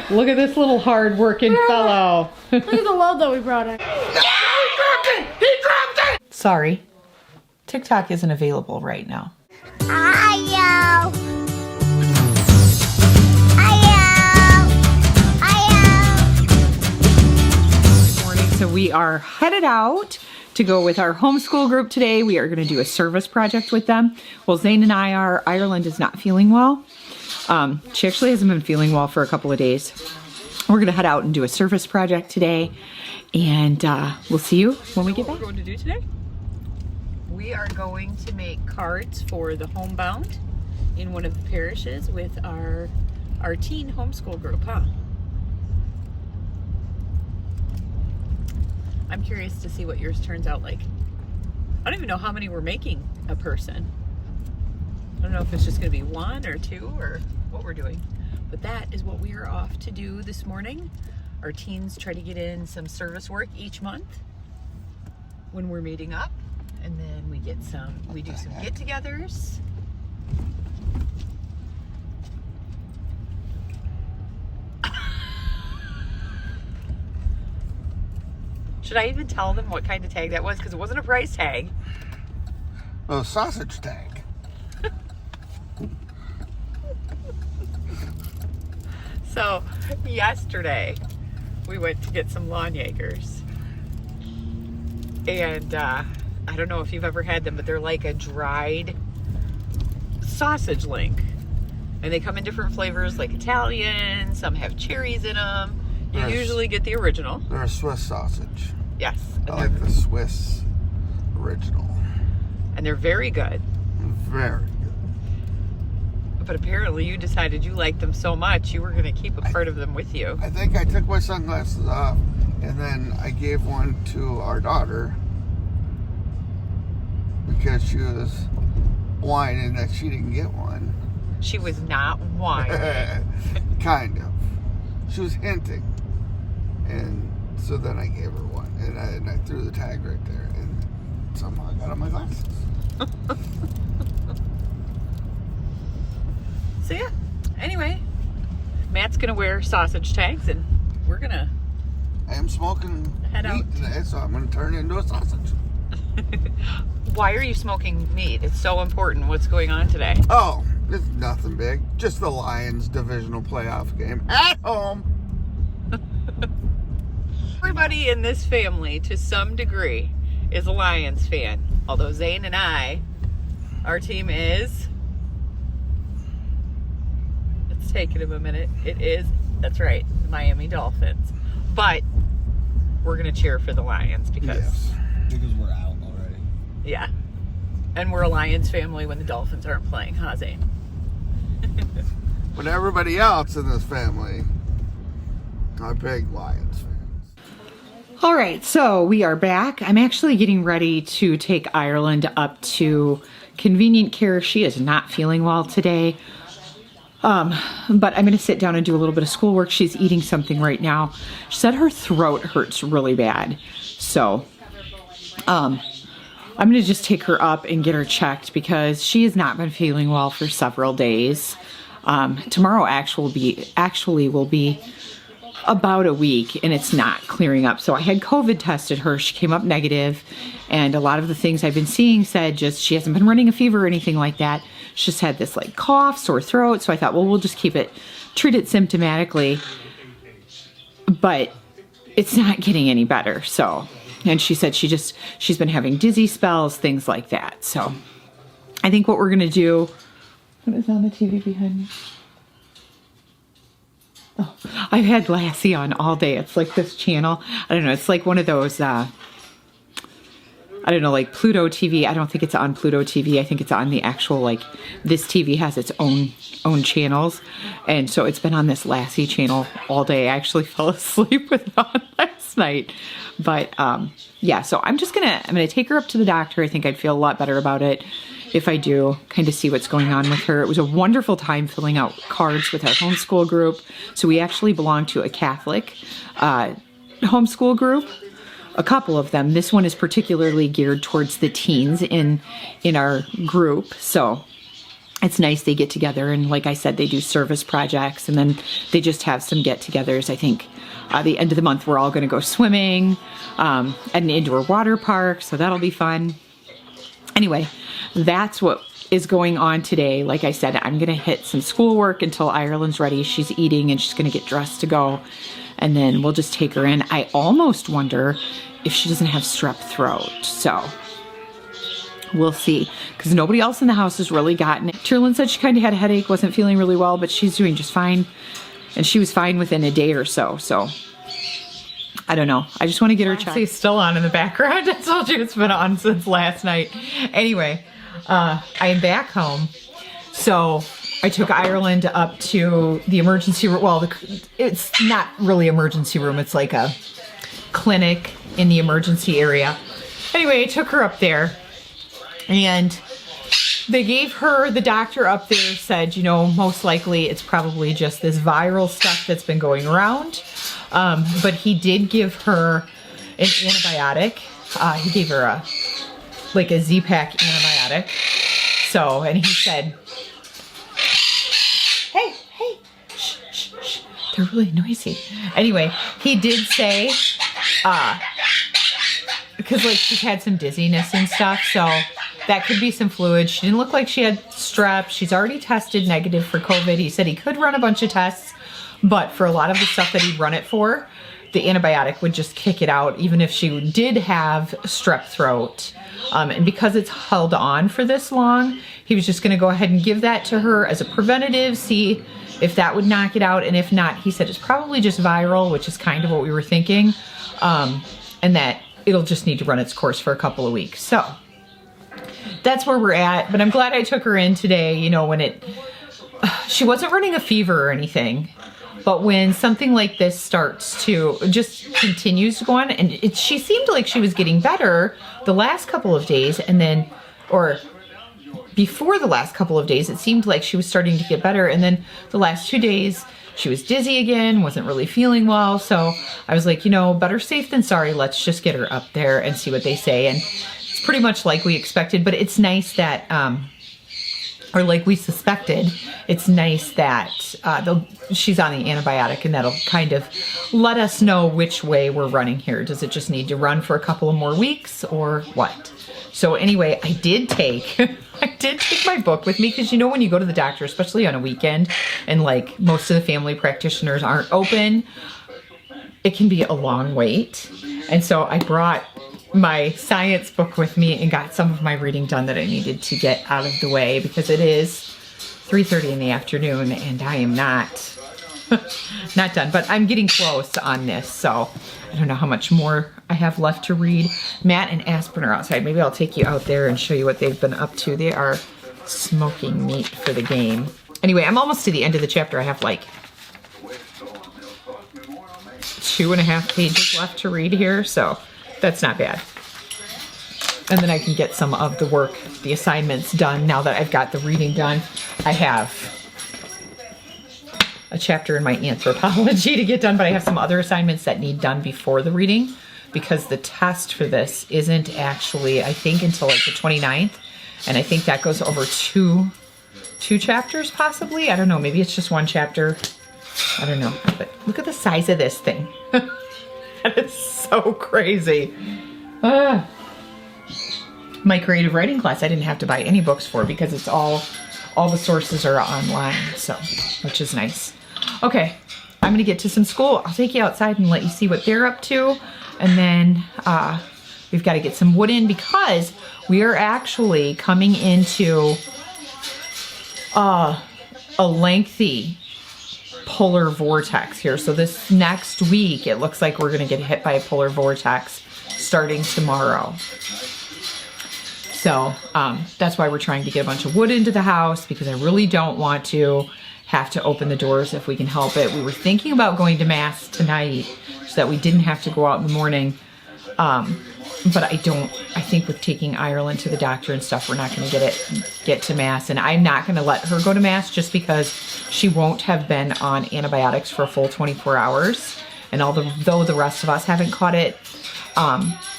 Look at this little hard-working fellow. Look at the load that we brought in. He dropped it! Sorry. TikTok isn't available right now. Good morning. So we are headed out to go with our homeschool group today. We are going to do a service project with them. Well, Zane and I are. Ireland is not feeling well. She actually hasn't been feeling well for a couple of days. We're going to head out and do a service project today. And we'll see you when we get back. What we're going to do today? We are going to make cards for the homebound in one of the parishes with our teen homeschool group, huh? I'm curious to see what yours turns out like. I don't even know how many we're making a person. I don't know if it's just going to be one or two or what we're doing. But that is what we are off to do this morning. Our teens try to get in some service work each month when we're meeting up. And then we do some get-togethers. Should I even tell them what kind of tag that was? Because it wasn't a price tag. Oh, sausage tag. So, yesterday, we went to get some Lanyagers. And, I don't know if you've ever had them, but they're like a dried sausage link. And they come in different flavors, like Italian, some have cherries in them. You usually get the original. They're a Swiss sausage. Yes. I like the Swiss original. And they're very good. Very good. But apparently you decided you liked them so much, you were going to keep a part of them with you. I think I took my sunglasses off, and then I gave one to our daughter because she was whining that she didn't get one. She was not whining. Kind of. She was hinting. And so then I gave her one. And I threw the tag right there. And somehow I got on my glasses. So yeah. Anyway, Matt's going to wear sausage tags and we're going to I am smoking meat today, so I'm going to turn it into a sausage. Why are you smoking meat? It's so important. What's going on today? Oh, it's nothing big. Just the Lions divisional playoff game at home. Everybody in this family, to some degree, is a Lions fan. Although Zane and I, our team is... It's taking him a minute. It is, that's right, the Miami Dolphins. But we're going to cheer for the Lions because... Yes. Because we're out already. Yeah. And we're a Lions family when the Dolphins aren't playing, huh, Zane? But everybody else in this family are big Lions fans. All right, so we are back. I'm actually getting ready to take Ireland up to convenient care. She is not feeling well today. But I'm going to sit down and do a little bit of schoolwork. She's eating something right now. She said her throat hurts really bad. So, I'm going to just take her up and get her checked because she has not been feeling well for several days. Tomorrow actually will be about a week and it's not clearing up. So I had COVID tested her. She came up negative, and a lot of the things I've been seeing said just she hasn't been running a fever or anything like that. She just had this like cough, sore throat. So I thought, well, we'll just treat it symptomatically, but it's not getting any better. So, and she said she's been having dizzy spells, things like that. So I think what we're going to do, what is on the TV behind me? Oh, I've had Lassie on all day. It's like this channel. I don't know. It's like one of those, I don't know, like Pluto TV. I don't think it's on Pluto TV. I think it's on the actual, like, this TV has its own channels. And so it's been on this Lassie channel all day. I actually fell asleep with it on last night. But, yeah, so I'm going to take her up to the doctor. I think I'd feel a lot better about it if I do, kind of see what's going on with her. It was a wonderful time filling out cards with our homeschool group. So we actually belong to a Catholic homeschool group, a couple of them. This one is particularly geared towards the teens in our group. So it's nice they get together, and like I said, they do service projects, and then they just have some get-togethers. I think the end of the month we're all going to go swimming at an indoor water park, so that'll be fun. Anyway, that's what is going on today. Like I said, I'm going to hit some schoolwork until Ireland's ready. She's eating and she's going to get dressed to go, and then we'll just take her in. I almost wonder if she doesn't have strep throat, so we'll see, because nobody else in the house has really gotten it. Tearlyn said she kind of had a headache, wasn't feeling really well, but she's doing just fine, and she was fine within a day or so, so I don't know. I just want to get her checked. It's still on in the background. I told you it's been on since last night. Anyway, I am back home, so I took Ireland up to the emergency room. Well, it's not really emergency room. It's like a clinic in the emergency area. Anyway, I took her up there, and they gave her, the doctor up there said, you know, most likely it's probably just this viral stuff that's been going around. But he did give her an antibiotic. He gave her a Z-Pack antibiotic. So, and he said, hey, shh, shh, shh. They're really noisy. Anyway, he did say, because like she's had some dizziness and stuff, so that could be some fluid. She didn't look like she had strep. She's already tested negative for COVID. He said he could run a bunch of tests, but for a lot of the stuff that he'd run it for, the antibiotic would just kick it out, even if she did have strep throat. And because it's held on for this long, he was just going to go ahead and give that to her as a preventative, see if that would knock it out. And if not, he said it's probably just viral, which is kind of what we were thinking, and that it'll just need to run its course for a couple of weeks. So that's where we're at. But I'm glad I took her in today, you know, when she wasn't running a fever or anything. But when something like this starts to just continues to go on, and she seemed like she was getting better the last couple of days, and then, or before the last couple of days, it seemed like she was starting to get better. And then the last 2 days, she was dizzy again, wasn't really feeling well. So I was like, you know, better safe than sorry. Let's just get her up there and see what they say. And it's pretty much like we expected, but it's nice that, or like we suspected, it's nice that she's on the antibiotic, and that'll kind of let us know which way we're running here. Does it just need to run for a couple of more weeks or what? So anyway, I did take my book with me, because you know when you go to the doctor, especially on a weekend, and like most of the family practitioners aren't open, it can be a long wait. And so I brought my science book with me and got some of my reading done that I needed to get out of the way, because it is 3:30 in the afternoon and I am not done, but I'm getting close on this. So I don't know how much more I have left to read. Matt and Aspen are outside. Maybe I'll take you out there and show you what they've been up to. They are smoking meat for the game. Anyway, I'm almost to the end of the chapter. I have like 2.5 pages left to read here, so that's not bad. And then I can get some of the work, the assignments done now that I've got the reading done. I have a chapter in my anthropology to get done, but I have some other assignments that need done before the reading, because the test for this isn't actually, I think, until like the 29th. And I think that goes over two chapters possibly. I don't know. Maybe it's just one chapter. I don't know. But look at the size of this thing. That is so crazy. My creative writing class, I didn't have to buy any books for, because it's all the sources are online, so, which is nice. Okay, I'm gonna get to some school. I'll take you outside and let you see what they're up to, and then we've got to get some wood in, because we are actually coming into a lengthy polar vortex here. So this next week, it looks like we're gonna get hit by a polar vortex starting tomorrow. So that's why we're trying to get a bunch of wood into the house, because I really don't want to have to open the doors if we can help it. We were thinking about going to Mass tonight so that we didn't have to go out in the morning. But I think with taking Ireland to the doctor and stuff, we're not going to get to Mass. And I'm not going to let her go to Mass, just because she won't have been on antibiotics for a full 24 hours. And although the rest of us haven't caught it,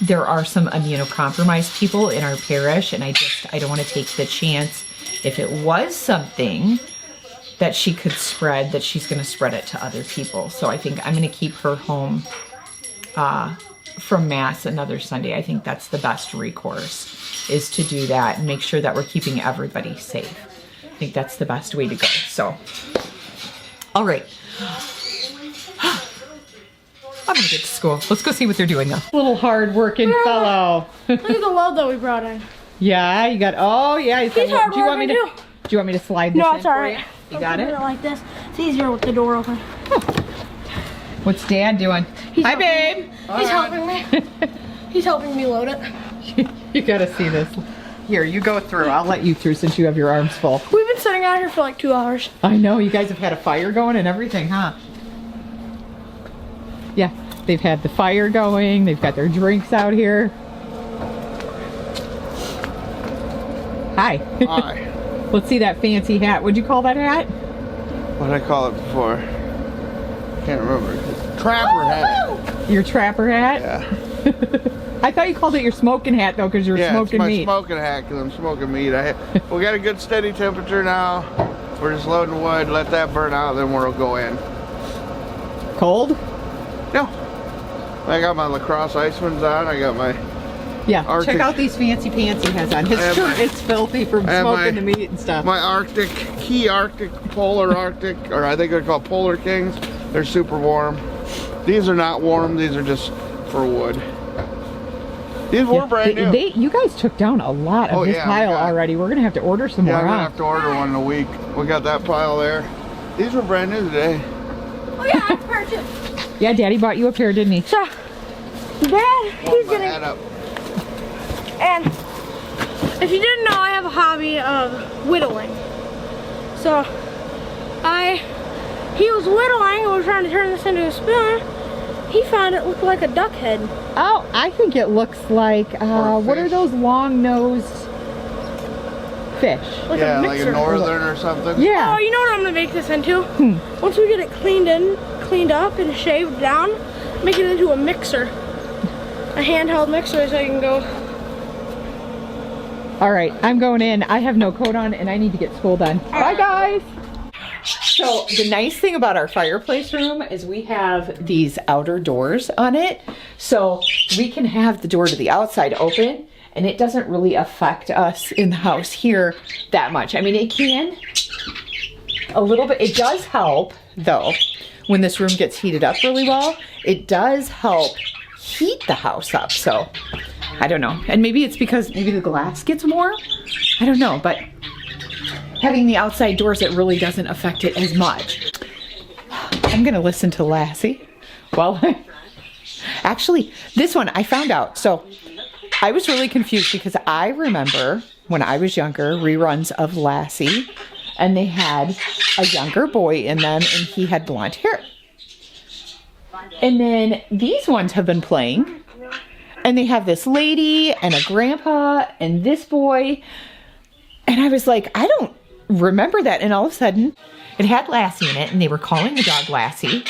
there are some immunocompromised people in our parish, and I don't want to take the chance if it was something that she could spread, that she's going to spread it to other people. So I think I'm going to keep her home from Mass another Sunday. I think that's the best recourse, is to do that and make sure that we're keeping everybody safe. I think that's the best way to go. So, all right. I'm going to get to school. Let's go see what they're doing though. Little hard-working fellow. Look at the load that we brought in. Yeah, you got, oh yeah. He's hard do you want me working to, do you want me to slide this No, in it's for alright. you? You got it? Like this. It's easier with the door open. What's Dad doing? Hi, babe. He's helping me. He's helping me load it. You gotta see this. Here, you go through. I'll let you through since you have your arms full. We've been sitting out here for like 2 hours. I know, you guys have had a fire going and everything, huh? Yeah, they've had the fire going. They've got their drinks out here. Hi. Hi. Let's see that fancy hat. What'd you call that hat? What did I call it before? Can't remember. Trapper hat. Your trapper hat? Yeah. I thought you called it your smoking hat though, because you're smoking it's my meat. smoking hat because I'm smoking meat. We got a good steady temperature now. We're just loading wood, let that burn out, then we'll go in. Cold? No. I got my lacrosse Icemans on. I got my Yeah, Arctic. check out these fancy pants he has on. His have shirt my- is filthy from I have smoking my- the meat and stuff. my Arctic, Polar Arctic, or I think they're called Polar Kings. They're super warm. These are not warm. These are just for wood. These were brand new. You guys took down a lot of Oh, this yeah, pile we got- already. We're gonna have to order some Yeah, more. I'm gonna Huh? have to order one in a week. We got that pile there. These were brand new today. Oh yeah, I purchased. Yeah, Daddy bought you a pair, didn't he? So, Dad, he's Hold my gonna. hat up. And if you didn't know, I have a hobby of whittling. So, he was whittling and we were trying to turn this into a spoon. He found it looked like a duck head. Oh, I think it looks like, Or what are fish. those long-nosed fish? Like Yeah, a like mixer. a northern or something. Yeah. Oh, you know what I'm gonna make this into? Once we get it cleaned up and shaved down, make it into a mixer. A handheld mixer so I can go. All right, I'm going in. I have no coat on and I need to get school done. Bye, guys. So the nice thing about our fireplace room is we have these outer doors on it. So we can have the door to the outside open and it doesn't really affect us in the house here that much. I mean, it can a little bit. It does help though, when this room gets heated up really well, it does help heat the house up. So I don't know. And maybe it's because maybe the glass gets warm. I don't know, but having the outside doors, it really doesn't affect it as much. I'm gonna listen to Lassie. Well, actually, this one I found out. So I was really confused because I remember when I was younger, reruns of Lassie, and they had a younger boy in them and he had blonde hair. And then these ones have been playing and they have this lady and a grandpa and this boy. And I was like, I don't remember that. And all of a sudden it had Lassie in it and they were calling the dog Lassie,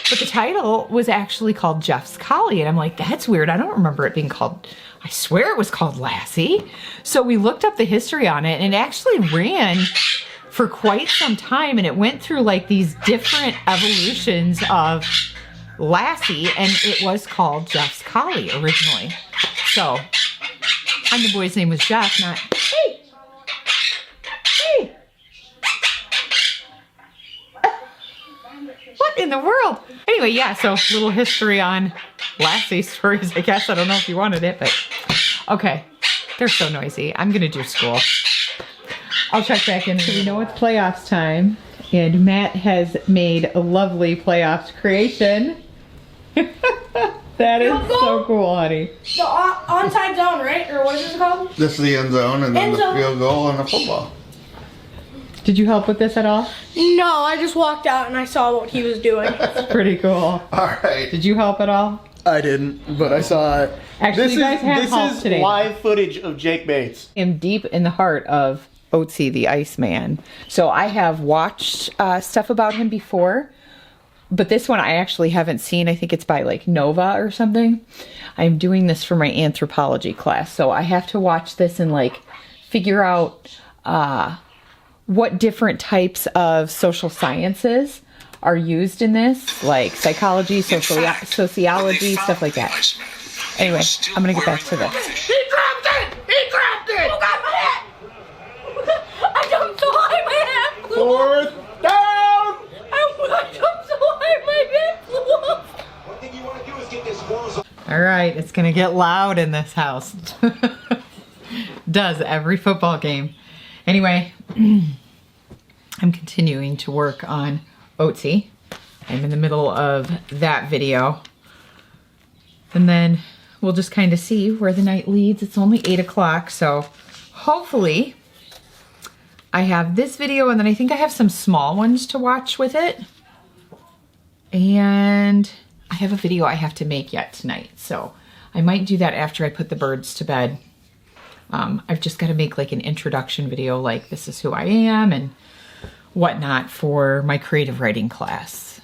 but the title was actually called Jeff's Kallie. And I'm like, that's weird. I don't remember it being called, I swear it was called Lassie. So we looked up the history on it and it actually ran for quite some time. And it went through like these different evolutions of Lassie and it was called Jeff's Kallie originally. So, and the boy's name was Jeff, not, hey, hey. What in the world? Anyway, yeah, so little history on Lassie stories, I guess. I don't know if you wanted it, but okay. They're so noisy. I'm gonna do school. I'll check back in. So we know it's playoffs time, and Matt has made a lovely playoffs creation. That is so cool, honey. The onside zone, right? Or what is it called? This is the end zone and then End the zone. field goal and the football. Did you help with this at all? No, I just walked out and I saw what he was doing. Pretty cool. All right. Did you help at all? I didn't, but I saw it. Actually, you guys have help This is today. live footage of Jake Bates. I'm deep in the heart of Oatsy the Iceman. So I have watched stuff about him before, but this one I actually haven't seen. I think it's by like Nova or something. I'm doing this for my anthropology class, so I have to watch this and like figure out what different types of social sciences are used in this, like psychology, sociology, stuff like that. Anyway, I'm gonna get back to this. He dropped it! He dropped it! Oh God, my hat! I jumped so high, my hat flew off. Fourth down! I jumped so high, my hat flew off. One thing you want to do is get this squirrels. All right, it's gonna get loud in this house. Does every football game. Anyway, I'm continuing to work on Oatsy. I'm in the middle of that video. And then we'll just kind of see where the night leads. It's only 8 o'clock, so hopefully I have this video, and then I think I have some small ones to watch with it. And I have a video I have to make yet tonight, so I might do that after I put the birds to bed. I've just got to make like an introduction video, like this is who I am and whatnot, for my creative writing class.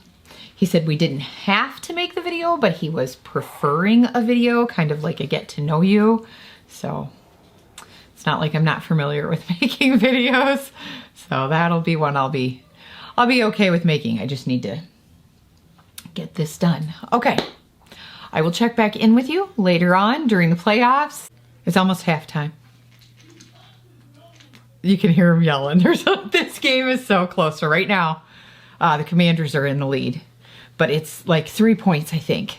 He said we didn't have to make the video, but he was preferring a video, kind of like a get to know you. So it's not like I'm not familiar with making videos. So that'll be one I'll be okay with making. I just need to get this done. Okay. I will check back in with you later on during the playoffs. It's almost halftime. You can hear him yelling. This game is so close. So right now, the Commanders are in the lead, but it's like 3 points, I think.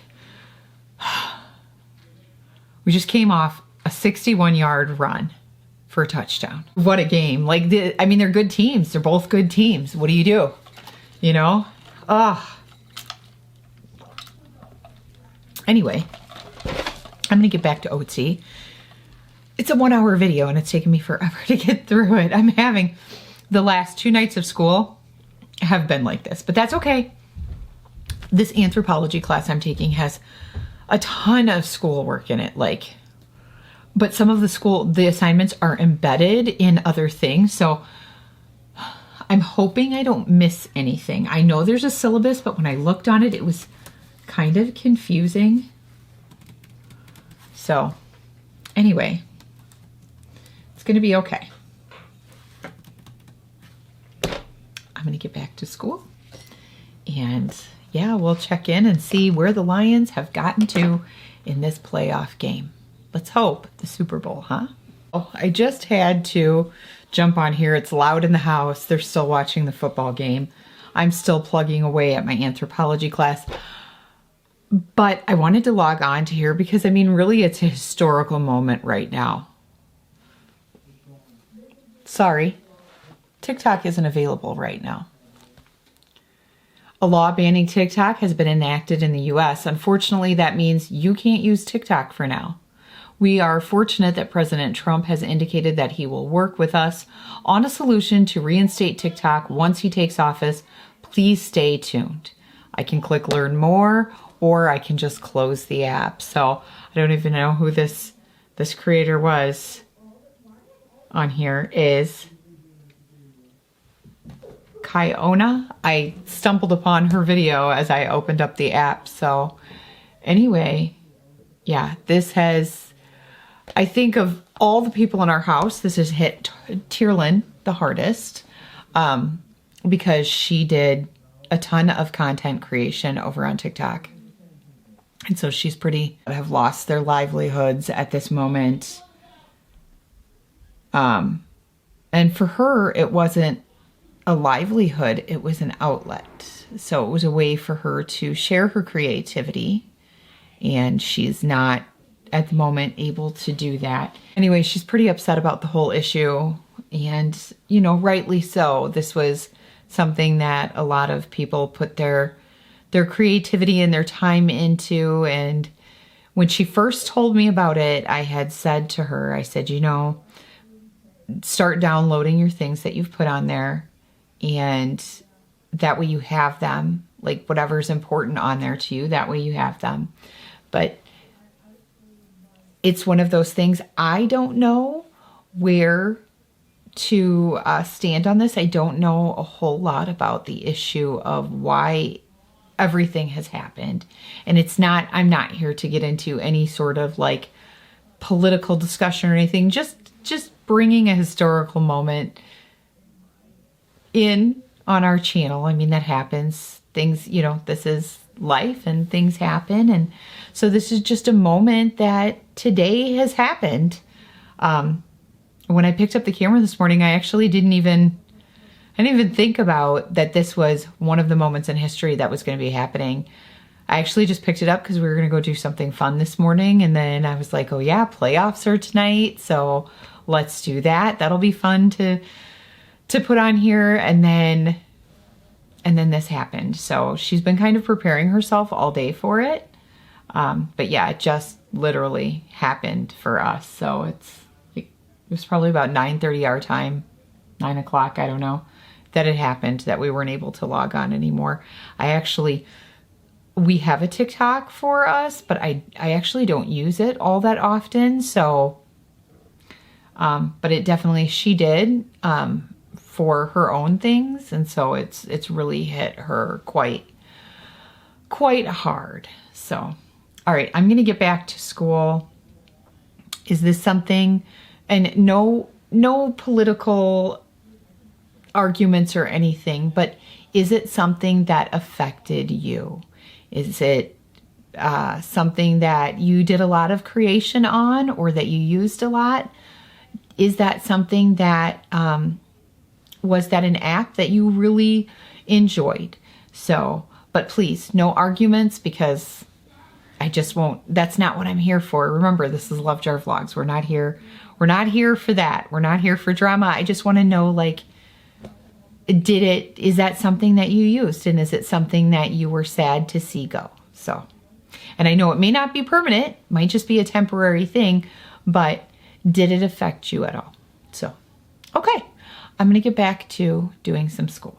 We just came off a 61-yard run for a touchdown. What a game. Like, I mean, they're good teams. They're both good teams. What do? You know? Anyway, I'm going to get back to Oatsy. It's a 1-hour video and it's taken me forever to get through it. I'm having the last 2 nights of school have been like this, but that's okay. This anthropology class I'm taking has a ton of schoolwork in it, but some of the assignments are embedded in other things. So I'm hoping I don't miss anything. I know there's a syllabus, but when I looked on it, it was kind of confusing. So anyway, it's going to be okay. I'm going to get back to school and yeah, we'll check in and see where the Lions have gotten to in this playoff game. Let's hope the Super Bowl, huh? Oh, I just had to jump on here. It's loud in the house. They're still watching the football game. I'm still plugging away at my anthropology class. But I wanted to log on to here because, I mean, really it's a historical moment right now. Sorry, TikTok isn't available right now. A law banning TikTok has been enacted in the US. Unfortunately, that means you can't use TikTok for now. We are fortunate that President Trump has indicated that he will work with us on a solution to reinstate TikTok once he takes office. Please stay tuned. I can click learn more, or I can just close the app. So I don't even know who this creator was on here. Is Kiona. I stumbled upon her video as I opened up the app. So anyway, yeah, this has, I think of all the people in our house, this has hit Tearlyn the hardest, because she did a ton of content creation over on TikTok. And so she's have lost their livelihoods at this moment. And for her, it wasn't a livelihood, it was an outlet. So it was a way for her to share her creativity, and she's not at the moment able to do that. Anyway, she's pretty upset about the whole issue, and, you know, rightly so. This was something that a lot of people put their creativity and their time into. And when she first told me about it, I had said to her, I said, you know, start downloading your things that you've put on there, and that way you have them, like whatever's important on there to you, that way you have them. But it's one of those things, I don't know where to stand on this. I don't know a whole lot about the issue of why everything has happened. And it's not, I'm not here to get into any sort of like political discussion or anything, just bringing a historical moment in on our channel. I mean, that happens. Things, you know, this is life and things happen. And so this is just a moment that today has happened. When I picked up the camera this morning, I actually didn't even think about that this was one of the moments in history that was going to be happening. I actually just picked it up because we were going to go do something fun this morning. And then I was like, oh yeah, playoffs are tonight. So let's do that. That'll be fun to put on here. And then this happened. So she's been kind of preparing herself all day for it. But yeah, it just literally happened for us. So it was probably about 9:30 our time, 9 o'clock, I don't know, that it happened, that we weren't able to log on anymore. We have a TikTok for us, but I actually don't use it all that often. So, but it definitely, she did, for her own things. And so it's really hit her quite hard. So, all right, I'm going to get back to school. Is this something, and no political arguments or anything, but is it something that affected you? Is it something that you did a lot of creation on, or that you used a lot? Is that something that, was that an app that you really enjoyed? So, but please, no arguments, because I just won't, that's not what I'm here for. Remember, this is Love Jar Vlogs. We're not here for that. We're not here for drama. I just want to know, like, is that something that you used? And is it something that you were sad to see go? So, and I know it may not be permanent, might just be a temporary thing, but did it affect you at all? So, okay, I'm going to get back to doing some school.